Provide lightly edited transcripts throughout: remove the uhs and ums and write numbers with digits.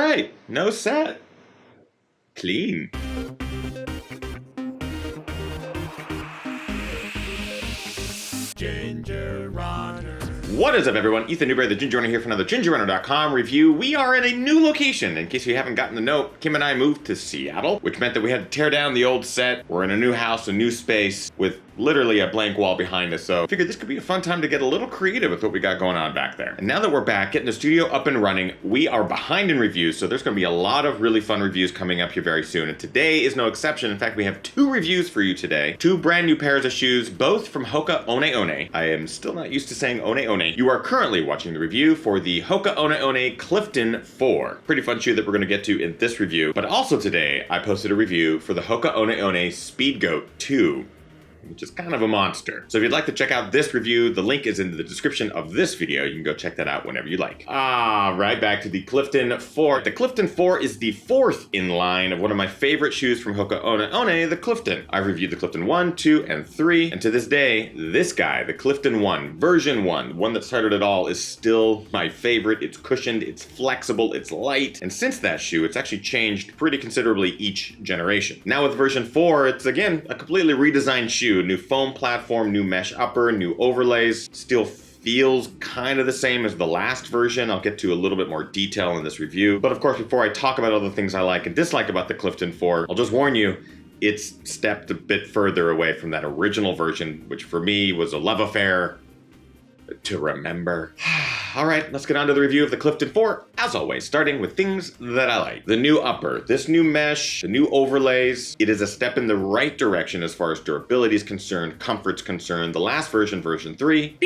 right, no set. Clean. Ginger Runner. What is up, everyone? Ethan Newberry, the Ginger Runner here for another gingerrunner.com review. We are in a new location. In case you haven't gotten the note, Kim and I moved to Seattle, which meant that we had to tear down the old set. We're in a new house, a new space, with literally a blank wall behind us, so I figured this could be a fun time to get a little creative with what we got going on back there. And now that we're back, getting the studio up and running, we are behind in reviews, so there's going to be a lot of really fun reviews coming up here very soon, and today is no exception. In fact, we have two reviews for you today. Two brand new pairs of shoes, both from Hoka One One. I am still not used to saying One One. You are currently watching the review for the Hoka One One Clifton 4. Pretty fun shoe that we're going to get to in this review, but also today, I posted a review for the Hoka One One Speed Goat 2. Which is kind of a monster. So if you'd like to check out this review, the link is in the description of this video. You can go check that out whenever you like. Right back to the Clifton 4. The Clifton 4 is the fourth in line of one of my favorite shoes from Hoka One One, the Clifton. I've reviewed the Clifton 1, 2, and 3, and to this day, this guy, the Clifton 1, version 1, the one that started it all, is still my favorite. It's cushioned, it's flexible, it's light, and since that shoe, it's actually changed pretty considerably each generation. Now with version 4, it's again a completely redesigned shoe. New foam platform, new mesh upper, new overlays. Still feels kind of the same as the last version. I'll get to a little bit more detail in this review. But of course, before I talk about all the things I like and dislike about the Clifton 4, I'll just warn you, it's stepped a bit further away from that original version, which for me was a love affair to remember. All right, let's get on to the review of the Clifton 4, as always, starting with things that I like. The new upper, this new mesh, the new overlays, it is a step in the right direction as far as durability is concerned, comfort's concerned. The last version, version 3,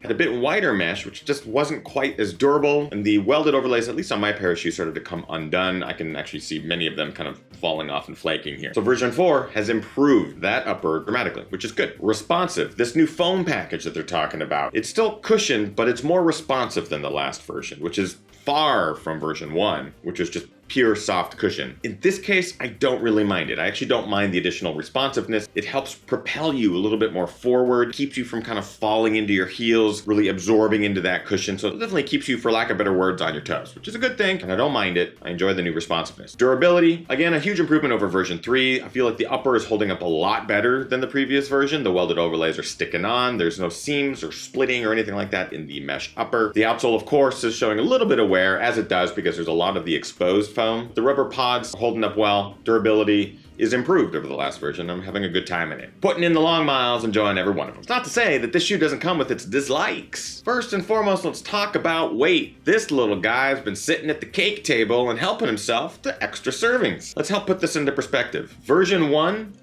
had a bit wider mesh, which just wasn't quite as durable, and the welded overlays, at least on my pair of shoes, started to come undone. I can actually see many of them kind of falling off and flaking here. So version 4 has improved that upper dramatically, which is good. Responsive, this new foam package that they're talking about, it's still cushioned, but it's more responsive than the last version, which is far from version 1, which was just pure soft cushion. In this case, I don't really mind it. I actually don't mind the additional responsiveness. It helps propel you a little bit more forward, keeps you from kind of falling into your heels, really absorbing into that cushion. So it definitely keeps you, for lack of better words, on your toes, which is a good thing, and I don't mind it. I enjoy the new responsiveness. Durability, again, a huge improvement over version 3. I feel like the upper is holding up a lot better than the previous version. The welded overlays are sticking on. There's no seams or splitting or anything like that in the mesh upper. The outsole, of course, is showing a little bit of wear, as it does because there's a lot of the exposed foam. The rubber pods are holding up well. Durability is improved over the last version. I'm having a good time in it. Putting in the long miles, enjoying every one of them. It's not to say that this shoe doesn't come with its dislikes. First and foremost, let's talk about weight. This little guy's been sitting at the cake table and helping himself to extra servings. Let's help put this into perspective. Version 1,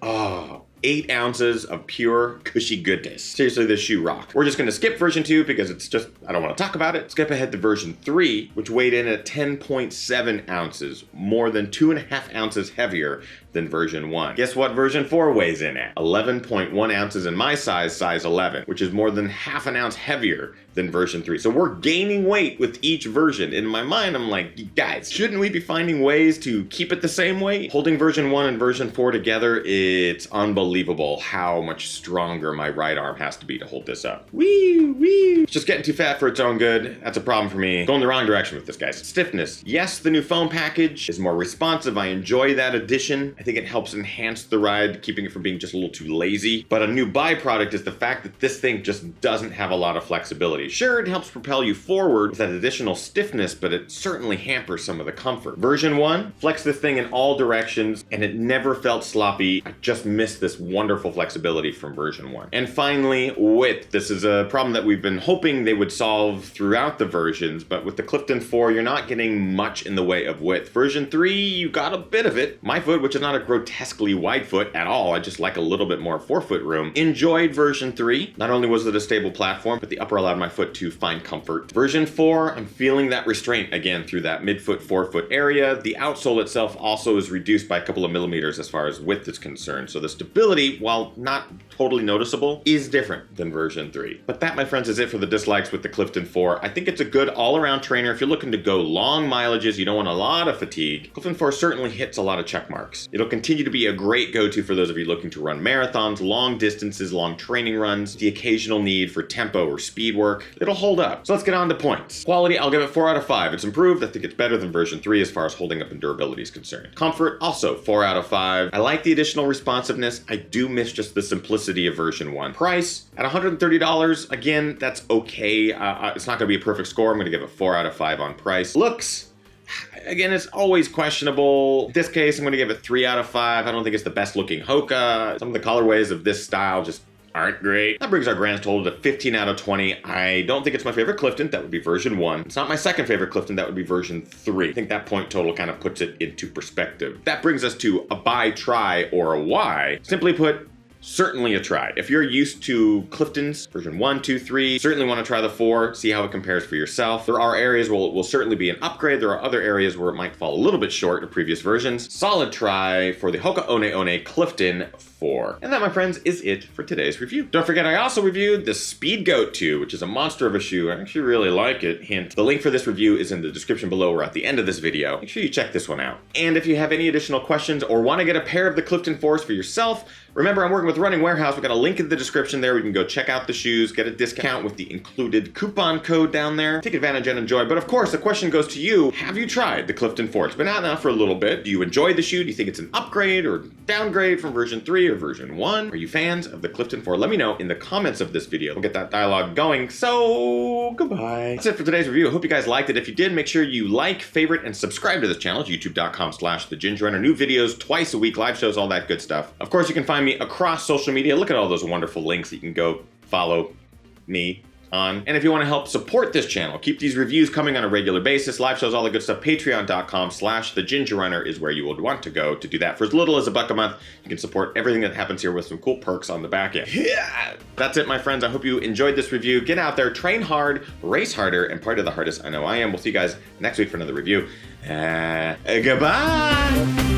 8 ounces of pure cushy goodness. Seriously, this shoe rocked. We're just gonna skip version 2 because it's just, I don't wanna talk about it. Skip ahead to version 3, which weighed in at 10.7 ounces, more than 2.5 ounces heavier than version 1. Guess what version 4 weighs in at? 11.1 ounces in my size 11, which is more than half an ounce heavier than version 3. So we're gaining weight with each version. In my mind, I'm like, guys, shouldn't we be finding ways to keep it the same weight? Holding version 1 and version 4 together, it's unbelievable how much stronger my right arm has to be to hold this up. Wee, wee. It's just getting too fat for its own good. That's a problem for me. Going the wrong direction with this, guys. Stiffness. Yes, the new foam package is more responsive. I enjoy that addition. I think it helps enhance the ride, keeping it from being just a little too lazy. But a new byproduct is the fact that this thing just doesn't have a lot of flexibility. Sure, it helps propel you forward with that additional stiffness, but it certainly hampers some of the comfort. Version 1, flex this thing in all directions, and it never felt sloppy. I just missed this wonderful flexibility from version 1. And finally, width. This is a problem that we've been hoping they would solve throughout the versions, but with the Clifton 4, you're not getting much in the way of width. Version 3, you got a bit of it. My foot, which is not a grotesquely wide foot at all, I just like a little bit more forefoot room, enjoyed version 3. Not only was it a stable platform, but the upper allowed my foot to find comfort. Version 4, I'm feeling that restraint again through that midfoot, forefoot area. The outsole itself also is reduced by a couple of millimeters as far as width is concerned. So the stability, while not totally noticeable, is different than version 3. But that, my friends, is it for the dislikes with the Clifton 4. I think it's a good all-around trainer. If you're looking to go long mileages, you don't want a lot of fatigue, Clifton 4 certainly hits a lot of check marks. It'll continue to be a great go-to for those of you looking to run marathons, long distances, long training runs, the occasional need for tempo or speed work. torque, it'll hold up. So let's get on to points. Quality, I'll give it 4 out of 5. It's improved. I think it's better than version 3 as far as holding up and durability is concerned. Comfort, also 4 out of 5. I like the additional responsiveness. I do miss just the simplicity of version 1. Price, at $130, again, that's okay. It's not gonna be a perfect score. I'm gonna give it 4 out of 5 on price. Looks, again, it's always questionable. In this case, I'm gonna give it 3 out of 5. I don't think it's the best looking Hoka. Some of the colorways of this style just aren't great. That brings our grand total to 15 out of 20. I don't think it's my favorite Clifton. That would be version 1. It's not my second favorite Clifton. That would be version 3. I think that point total kind of puts it into perspective. That brings us to a buy, try, or a why. Simply put, certainly a try. If you're used to Clifton's version 1, 2, 3, certainly want to try the 4, see how it compares for yourself. There are areas where it will certainly be an upgrade. There are other areas where it might fall a little bit short of previous versions. Solid try for the Hoka One One Clifton 4. And that, my friends, is it for today's review. Don't forget, I also reviewed the Speed Goat 2, which is a monster of a shoe. I actually really like it. Hint. The link for this review is in the description below or at the end of this video. Make sure you check this one out. And if you have any additional questions or want to get a pair of the Clifton 4s for yourself, remember, I'm working with Running Warehouse. We got a link in the description there. We can go check out the shoes, get a discount with the included coupon code down there. Take advantage and enjoy. But of course, the question goes to you. Have you tried the Clifton 4? It's been out now for a little bit. Do you enjoy the shoe? Do you think it's an upgrade or downgrade from version 3 or version 1? Are you fans of the Clifton 4? Let me know in the comments of this video. We'll get that dialogue going. So, goodbye. That's it for today's review. I hope you guys liked it. If you did, make sure you like, favorite, and subscribe to this channel. youtube.com/thegingerrunner. New videos twice a week, live shows, all that good stuff. Of course, you can find me across social media. Look at all those wonderful links that you can go follow me on. And if you want to help support this channel, keep these reviews coming on a regular basis, live shows, all the good stuff, patreon.com/thegingerrunner is where you would want to go to do that. For as little as $1 a month, you can support everything that happens here with some cool perks on the back end. Yeah. That's it, my friends. I hope you enjoyed this review. Get out there, train hard, race harder, and party the hardest. I know I am. We'll see you guys next week for another review. Goodbye.